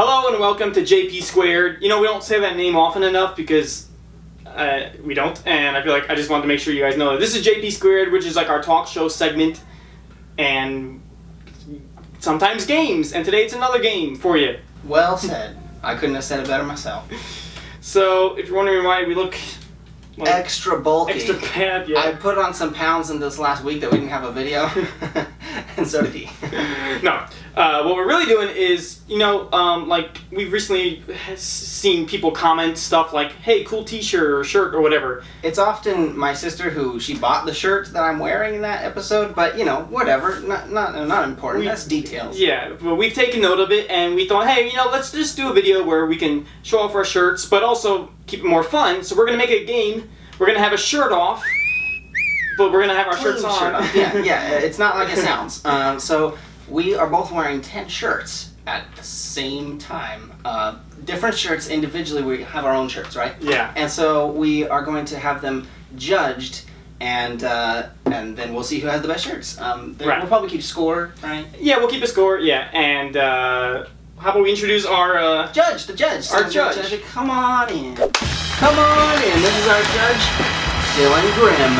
Hello and welcome to JP Squared. You know, we don't say that name often enough because we don't, and I feel like I just wanted to make sure you guys know that this is JP Squared, which is like our talk show segment, and sometimes games, and today it's another game for you. Well said. I couldn't have said it better myself. So, if you're wondering why we look like extra bulky. extra bad, yeah. I put on some pounds in this last week that we didn't have a video, and so did he. No. What we're really doing is, you know, like we've recently seen people comment stuff like, hey, cool t-shirt or shirt or whatever. It's often my sister who she bought the shirt that I'm wearing in that episode, but you know, whatever, not important. That's details. Yeah, but we've taken note of it and we thought, hey, you know, let's just do a video where we can show off our shirts, but also keep it more fun. So we're gonna make a game. We're gonna have a shirt off, but we're gonna have our shirts on. Yeah, it's not like it sounds. So we are both wearing 10 shirts at the same time. Different shirts individually. We have our own shirts, right? Yeah. And so we are going to have them judged, and then we'll see who has the best shirts. Right. We'll probably keep score, right? Yeah, we'll keep a score. Yeah, and how about we introduce our judge? The judge. Our judge. Come on in. Come on in. This is our judge, Dylan Grimm.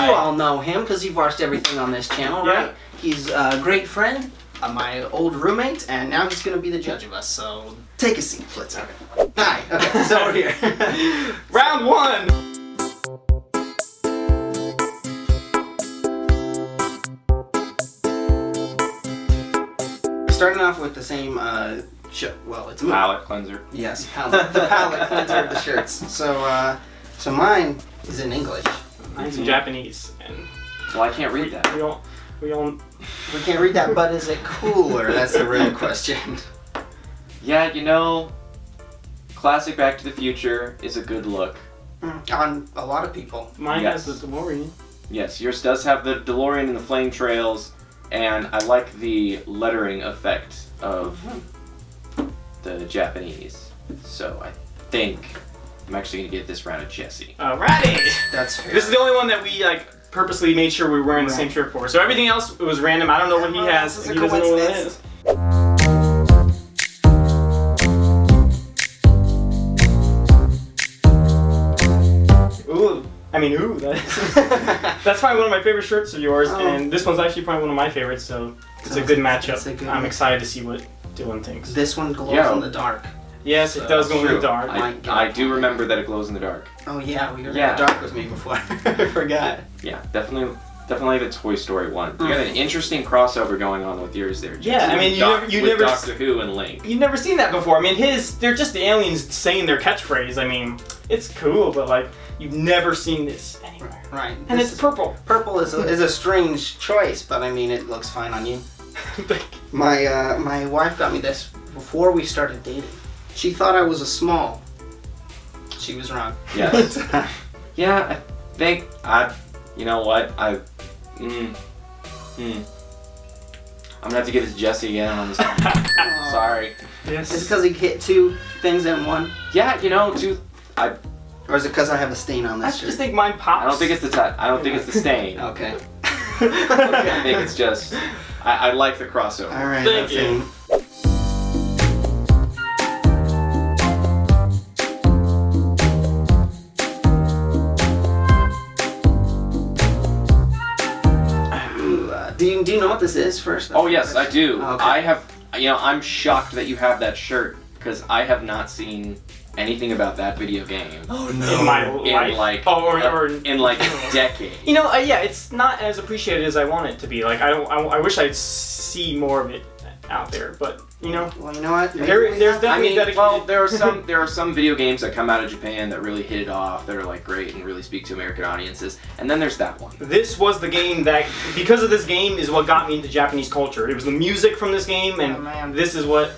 You all know him because you've watched everything on this channel, right? Yeah. He's a great friend, my old roommate, and now he's going to be the judge of us, so take a seat, please. Okay. Hi. Okay, so we're here. Round one! Starting off with the same well, it's palette cleanser. Yes, the palette cleanser of the shirts. So mine is in English. Mine's in Japanese, and Well, I can't read that. we don't. We can't read that, but is it cooler? That's the real question. Yeah, you know, classic Back to the Future is a good look. On a lot of people. Mine Yes. has the DeLorean. Yes, yours does have the DeLorean and the flame trails, and I like the lettering effect of the Japanese. So I think I'm actually gonna get this round of Jesse. Alrighty! That's fair. This is the only one that we purposely made sure we were wearing the same shirt for. So everything else it was random. I don't know what he has. This is a He doesn't know what it coincidence. is. Ooh. I mean, ooh. That's probably one of my favorite shirts of yours, and this one's actually probably one of my favorites, so it's a good matchup. I'm excited to see what Dylan thinks. This one glows in the dark. Yes, it does go in the dark. I do remember that it glows in the dark. Oh yeah, we were in the dark with me before. I forgot. Yeah, definitely the Toy Story one. You got an interesting crossover going on with yours there, Jesse. Yeah, I mean, you with never Doctor Who and Link. You've never seen that before. I mean, they're just the aliens saying their catchphrase. I mean, it's cool, but you've never seen this anywhere. Right. And it's purple. Purple is a strange choice, but I mean, it looks fine on you. My wife got me this before we started dating. She thought I was a small. She was wrong. Yes. Yeah, I think you know what? I'm gonna have to give this to Jesse again on this one. Sorry. Yes. Is it because he hit two things in one? Yeah, you know, Or is it because I have a stain on I this shirt? just think mine pops. I don't think it's I don't think it's the stain. Okay. I think it's just I like the crossover. All right. Thank you. Do you know what this is first? Oh yes, I do. Okay. I have. You know, I'm shocked that you have that shirt because I have not seen anything about that video game. Oh In my life. In like a decade. You know, yeah, it's not as appreciated as I want it to be. I wish I'd see more of it out there, but you know. Well, you know what? There's definitely dedicated. Well, there are some video games that come out of Japan that really hit it off, that are great and really speak to American audiences, and then there's that one. This was the game that, because of this game, is what got me into Japanese culture. It was the music from this game, and this is what.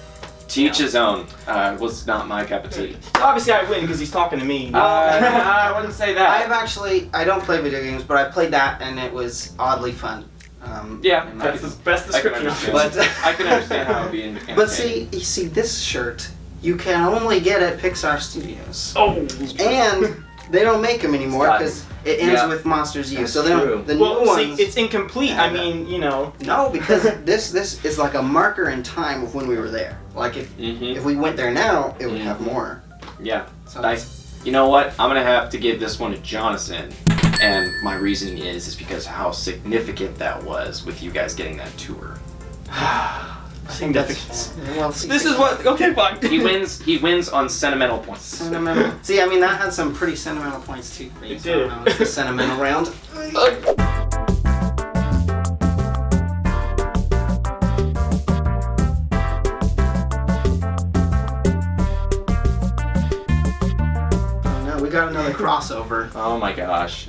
To each his own. Was not my cup of tea. Obviously, I win because he's talking to me. I wouldn't say that. I don't play video games, but I played that and it was oddly fun. Yeah, that's the best description of it. But I can understand how it would be entertaining. But see this shirt you can only get at Pixar Studios. Oh. And They don't make them anymore Scott. because it ends Yeah. with Monsters U. That's So they don't. true. The Well, new see, ones. it's incomplete. I mean, you know. No, because this is like a marker in time of when we were there. Like if we went there now, it would have more. Yeah. So Nice. You know what? I'm gonna have to give this one to Jonathan, and my reasoning is because how significant that was with you guys getting that tour. I think that's well. See, This is what. Okay, fine. He wins. He wins on sentimental points. Sentimental. See, I mean that had some pretty sentimental points too. For you, It so I don't did. know, it's the sentimental round. Oh no, we got another crossover. Oh my gosh.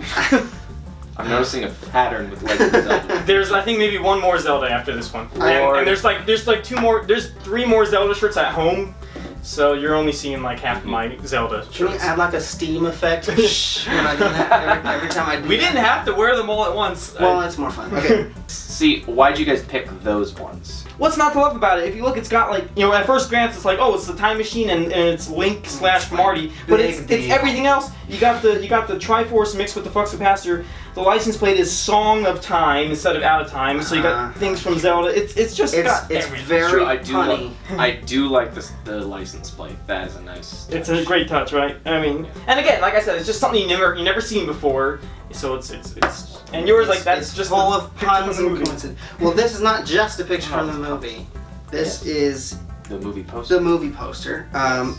I'm noticing a pattern with Legend of Zelda. There's, I think, maybe one more Zelda after this one, Lord. and there's like there's 3 more Zelda shirts at home, so you're only seeing like half my Zelda Can we shirts. add like a steam effect when I do that every time I do We that? didn't have to wear them all at once. Well, it's more fun. Okay. See, why'd you guys pick those ones? What's not to love about it? If you look, it's got like, you know, at first glance, it's like, oh, it's the time machine and it's Link / Marty, but Big it's deal. everything else. You got the Triforce mixed with the Flux Capacitor. The license plate is Song of Time instead of Out of Time, so you got things from Zelda. It's just got It's everything. very True, funny. I do like the license plate. That is a nice touch. It's a great touch, right? I mean, and again, like I said, it's just something you never seen before. So it's and yours like that's It's just full the of picture puns from the and movie. coincidences. Well, this is not just a picture from the Oh. movie. This is the movie poster. the movie poster.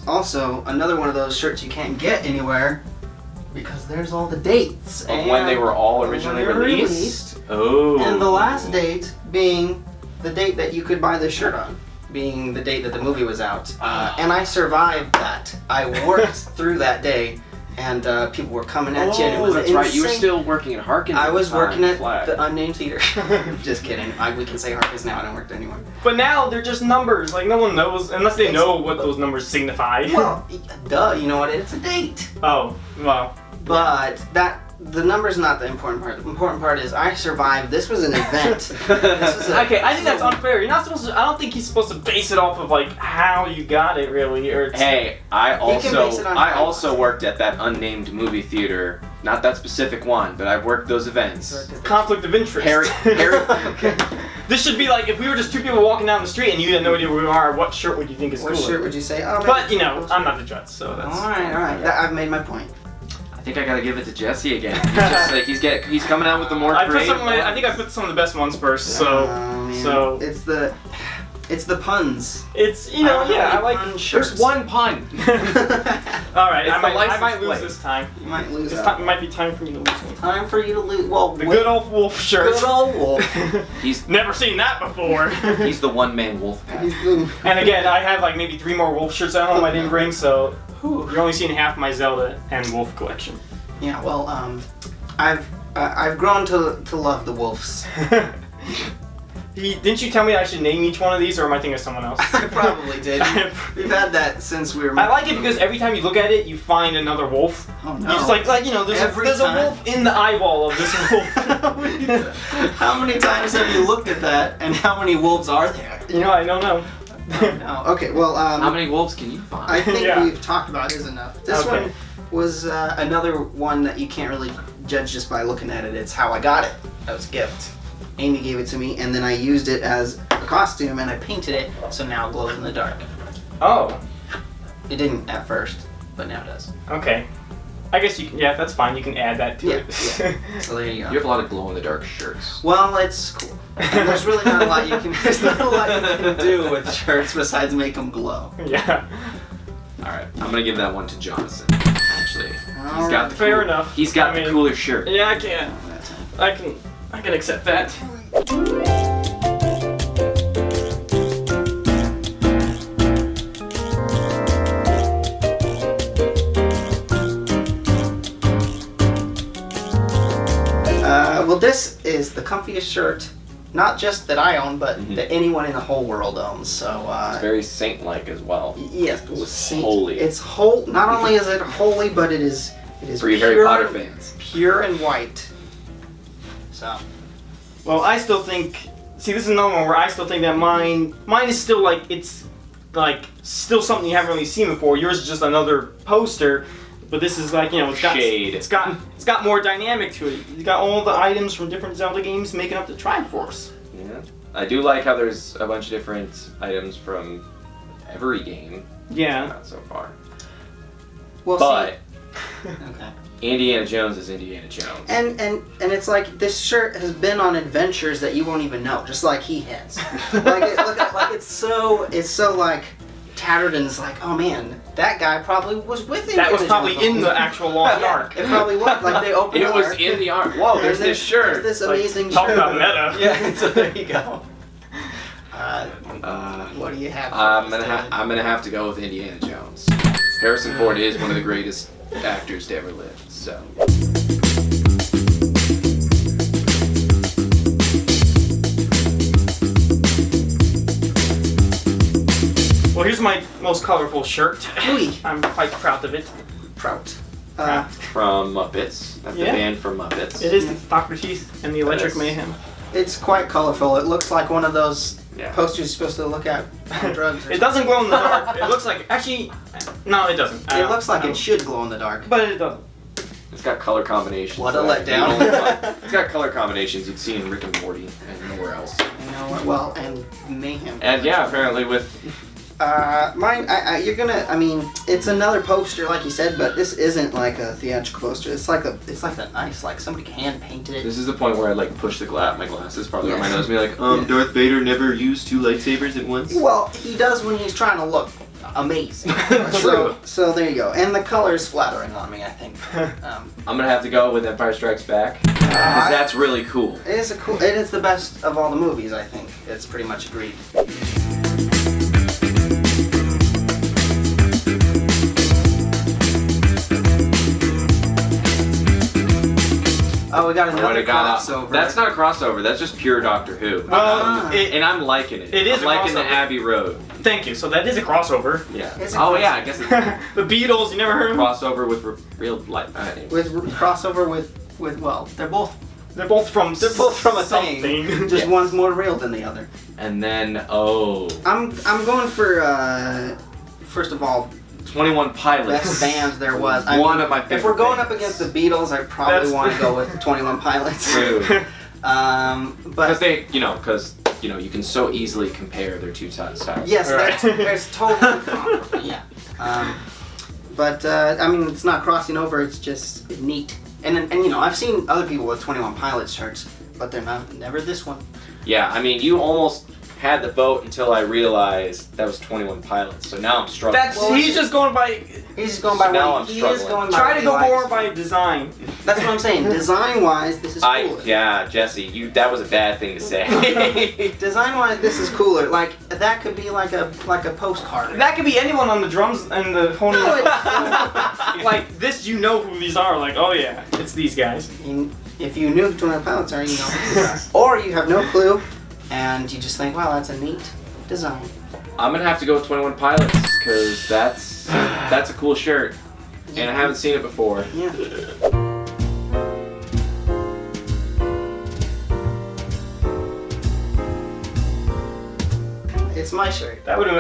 Also, another one of those shirts you can't get anywhere because there's all the dates Of when they were all when originally they were released. Oh. And the last date being the date that you could buy this shirt on, being the date that the movie was out. And I survived that. I worked through that day, and people were coming at you. And it was that's right. You were insane. still working at Harkins. I at was the time, working at Flag. the unnamed theater. Just kidding. We can say Harkins now. I don't work there anymore. But now they're just numbers. Like no one knows unless they know what those numbers signify. Well, duh. You know what? It's a date. Oh, well. But the number's not the important part. The important part is I survived. This was an event. This was Okay, I think that's unfair. You're not supposed to. I don't think he's supposed to base it off of like how you got it, really. Or it's, Hey, I can base it on I how you also want. worked at that unnamed movie theater. Not that specific one, but I've worked those events. conflict of interest. Harry. Okay. This should be like if we were just 2 people walking down the street and you had no idea where we are. What shirt would you think is What cooler? shirt would you say? Oh, But you know, I'm not the judge, so that's. All right. I've made my point. I think I gotta give it to Jesse again. He's just like he's coming out with the more I put creative some. I think I put some of the best ones first. So, Man. so it's the puns. it's I like. pun There's shirts. one pun. All right, It's I the might license lose plate. this time. You might lose This that time, it one. might be time for me to lose one. Time for you to lose. Well, The good old wolf shirt. Good old wolf. He's Never seen that before. he's the one man wolf pack. He's the- And again, I have like maybe 3 more wolf shirts at home I didn't bring, so you're only seeing half my Zelda and wolf collection. Yeah. Well, I've grown to love the wolves. Didn't you tell me I should name each one of these, or am I thinking of someone else? I probably did. We've had that since we were. I like it because every time you look at it, you find another wolf. Oh no. You just like you know, there's Every a time. wolf in the eyeball of this wolf. How many times have you looked at that, and how many wolves are there? You know, I don't know. No. Okay. Well, How many wolves can you find? I think Yeah. we've talked about is enough. This Okay. one was another one that you can't really judge just by looking at it. It's how I got it. That was a gift. Amy gave it to me, and then I used it as a costume, and I painted it, so now it glows in the dark. Oh, It didn't at first, but now it does. okay. I guess you can. Yeah, that's fine. You can add that to Yeah, it. So there you go. You have a lot of glow in the dark shirts. Well, it's cool. And there's really not a lot you can. There's not a lot you can do with shirts besides make them glow. Yeah. All right, I'm gonna give that one to Jonathan. Actually, he's got the Fair cool- enough. He's got I the mean- cooler shirt. Yeah, I can. I can accept that. Well, this is the comfiest shirt, not just that I own, but Mhm. that anyone in the whole world owns. So, It's very saint-like as well. yes, it was saint. holy. It's whole. Not only is it holy, but it is For you Harry pure Potter and- fans. pure and white. So, Well, I still think. See, this is another one where I still think that mine is still like it's like still something you haven't really seen before. Yours is just another poster. But this is like, it's got Shade. It's got more dynamic to it. It's got all the items from different Zelda games making up the Triforce. Yeah. I do like how there's a bunch of different items from every game. Yeah. Not so far. Well, But okay. Indiana Jones is Indiana Jones. And it's like this shirt has been on adventures that you won't even know, just like he has. It's so like tattered, and it's like, oh man, that guy probably was with him. That was probably in the actual Lost Ark. It probably was. Like they opened. It was in the art. Whoa, there's this shirt. There's this amazing Talk shirt. about meta. Yeah. So there you go. What do you have? I'm gonna have to go with Indiana Jones. Harrison Ford is one of the greatest actors to ever live. So. Well, here's my most colorful shirt. Oui. I'm quite proud of it. Proud. From Muppets. That's the Yeah. band from Muppets. It is the Dr. Teeth and the Electric Yes. Mayhem. It's quite colorful. It looks like one of those Yeah. posters you're supposed to look at on drugs. Or It doesn't glow in the dark. It looks like, actually, no, it doesn't. It looks like it should glow in the dark. But it doesn't. It's got color combinations. What a that letdown. you don't- It's got color combinations you'd see in Rick and Morty and nowhere else. You know what? Well, and mayhem. And yeah, apparently with Mine. You're gonna. I mean, it's another poster, like you said, but this isn't like a theatrical poster. It's like a nice, like somebody hand painted it. this is the point where I like push my glasses farther on my Yes. nose, and be like, Yeah. Darth Vader never used two lightsabers at once. Well, he does when he's trying to look amazing. True. So there you go. And the color's flattering on me, I think. I'm gonna have to go with Empire Strikes Back because that's really cool. It is It is the best of all the movies, I think. It's pretty much agreed. Oh, we got another crossover. That's not a crossover. That's just pure Doctor Who. Well, And I'm liking it. It is I'm a liking the crossover. Abbey Road. Thank you. So that is a crossover. Yeah. It's a Oh yeah, I guess it's a The Beatles, you never heard of them? crossover with real life. Anyway. With crossover with well, they're both They're both from a something. thing. Just one's more real than the other. And then I'm going for first of all 21 Pilots. best bands there was. One of my favorite If we're going up bands. against the Beatles, I probably That's- want to go with 21 Pilots. True. Because But you can so easily compare their two styles. yes, Right. there's totally comparable. Yeah. I mean, it's not crossing over. It's just neat. And I've seen other people with 21 Pilots shirts, but they're never this one. Yeah, I mean, you almost had the vote until I realized that was 21 Pilots. So now I'm struggling. He's just going by. He's just going by Now what I'm he struggling. is going by. Try what to he go likes. more by design. That's what I'm saying. Design-wise, this is cooler. Yeah, Jesse, that was a bad thing to say. Design-wise, this is cooler. Like that could be like a postcard. That could be anyone on the drums and the honing. No, it's- Like this, you know who these are. Like, oh yeah, it's these guys. If you knew who 21 Pilots are, you know who these are. Or you have no clue, and you just think, wow, that's a neat design. I'm gonna have to go with 21 Pilots because that's a cool shirt, and I haven't seen it before. Yeah. It's my shirt. That would have.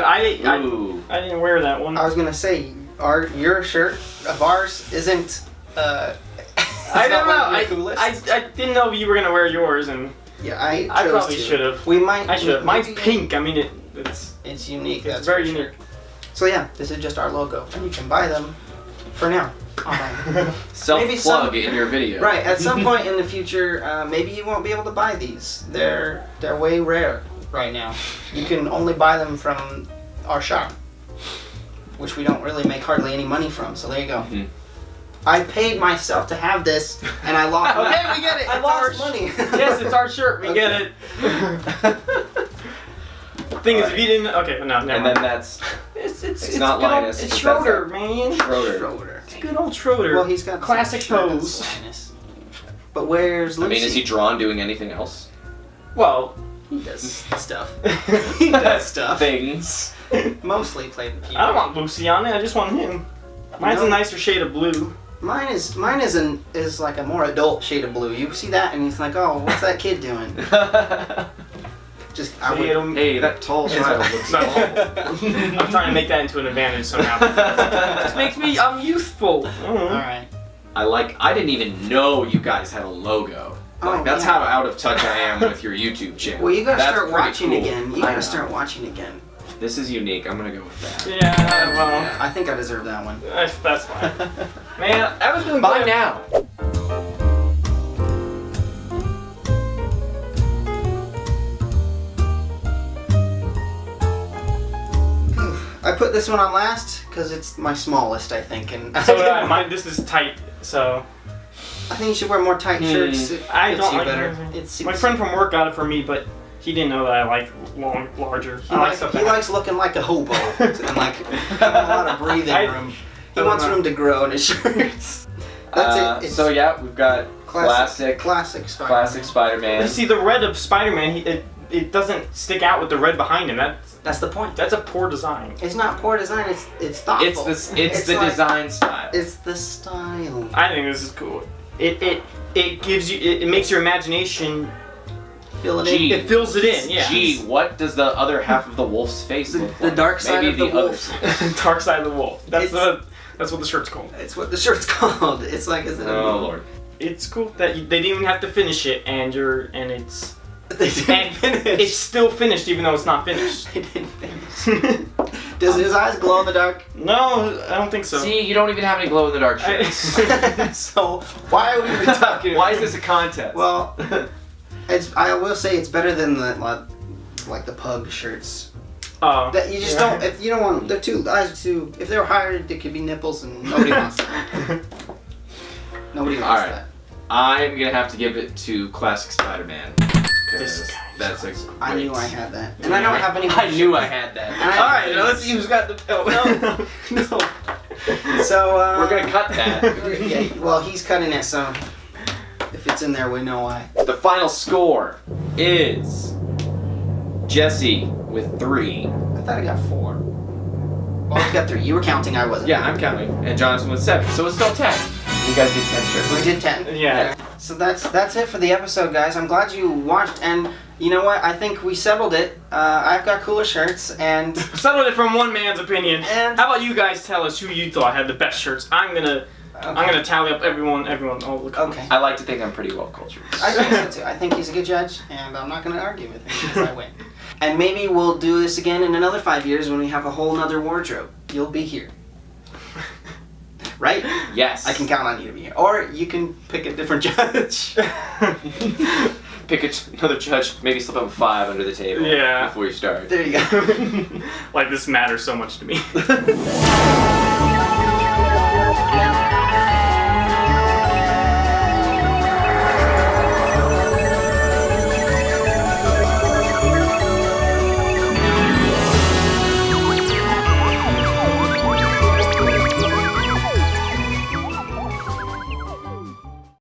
Ooh. I didn't wear that one. I was gonna say, your shirt of ours isn't. I don't know. I didn't know you were gonna wear yours, and Yeah, I I chose probably to. should have. We might. I should have. Mine's maybe- pink. I mean, it's It's unique. it's That's very for sure. unique. So yeah, this is just our logo, and you can buy them for now. Online. Maybe Self-plug some- in your video. Right. At some point in the future, maybe you won't be able to buy these. They're way rare right now. You can only buy them from our shop, which we don't really make hardly any money from. So there you go. Mhm. I paid myself to have this, and I lost. Okay, we get it. I It's lost our money. Yes, it's our shirt. We get it. Thing is, if you didn't, okay, no, never And mind. then that's It's not good old- Linus, It's it's Schroeder, man. Schroeder. Schroeder. It's good old Schroeder. Well, he's got classic some shirt pose. that's Linus. But where's I Lucy? mean, is he drawn doing anything else? Well, He does stuff. he does stuff. Things. Mostly played the keyboard. I don't want Lucy on it. I just want him. Mine's No. a nicer shade of blue. Mine is like a more adult shade of blue. You see that and he's like, oh, what's that kid doing? Just Hey, that tall child looks No. tall. I'm trying to make that into an advantage somehow. This makes me, I'm youthful. All right. I didn't even know you guys had a logo. Like, that's how out of touch I am with your YouTube channel. Well, you gotta That's start pretty watching cool. again. You I gotta know. start watching again. This is unique. I'm gonna go with that. Yeah, well, I think I deserve that one. that's fine. Man, I was doing Bye good. now. I put this one on last because it's my smallest, I think, and So this is tight, so I think you should wear more tight shirts. It I fits don't you like better. it. It seems- My friend from work got it for me, but he didn't know that I like larger. He likes looking like a hobo and like having a lot of breathing room. He wants room to grow in his shirts. That's it. It's So yeah, we've got classic Spider-Man. You see, the red of Spider-Man, it doesn't stick out with the red behind him. That's the point. That's a poor design. It's not poor design. It's thoughtful. It's the like- design style. It's the style. I think this is cool. It gives you, it makes your imagination, Fill it Gee. in. it fills it in. Yeah. Gee, what does the other half of the wolf's face look like? The dark side Maybe of the other wolf. side. Dark Side of the Wolf. That's It's- what the shirt's called. It's what the shirt's called. It's like, is it? Oh lord. It's cool that they didn't even have to finish it, and it's They didn't finish. it's still finished even though it's not finished. They didn't finish. Does his eyes glow in the dark? No, I don't think so. See, you don't even have any glow in the dark shirts. So why are we even talking? Why is this a contest? Well, I will say it's better than the like the pug shirts. That you just don't. If you don't want, they're too eyes are too. If they were higher, there could be nipples, and nobody wants that. Nobody wants Alright. that. I'm gonna have to give it to classic Spider-Man. This guy. That's a I knew great- I had that, and I don't have any. I knew I had that. All right, now let's see who's got the. Oh. No. So We're gonna cut that. Yeah, well, he's cutting it, so if it's in there, we know why. The final score is Jesse with 3. I thought I got 4. Well, I got 3. You were counting, I wasn't. Yeah, I'm counting. And Jonathan with 7. So it's still 10. You guys did 10 shirts. We did 10. Yeah. So that's it for the episode, guys. I'm glad you watched, and you know what? I think we settled it. I've got cooler shirts, and Settled it from one man's opinion. And- How about you guys tell us who you thought had the best shirts? I'm gonna tally up everyone. Oh, look. Okay. I like to think I'm pretty well cultured. I think so too. I think he's a good judge, and I'm not going to argue with him because I win. And maybe we'll do this again in another 5 years when we have a whole nother wardrobe. You'll be here. Right? Yes. I can count on you to be here. Or you can pick a different judge. Pick another judge, maybe slip up 5 under the table Yeah. before you start. There you go. Like this matters so much to me.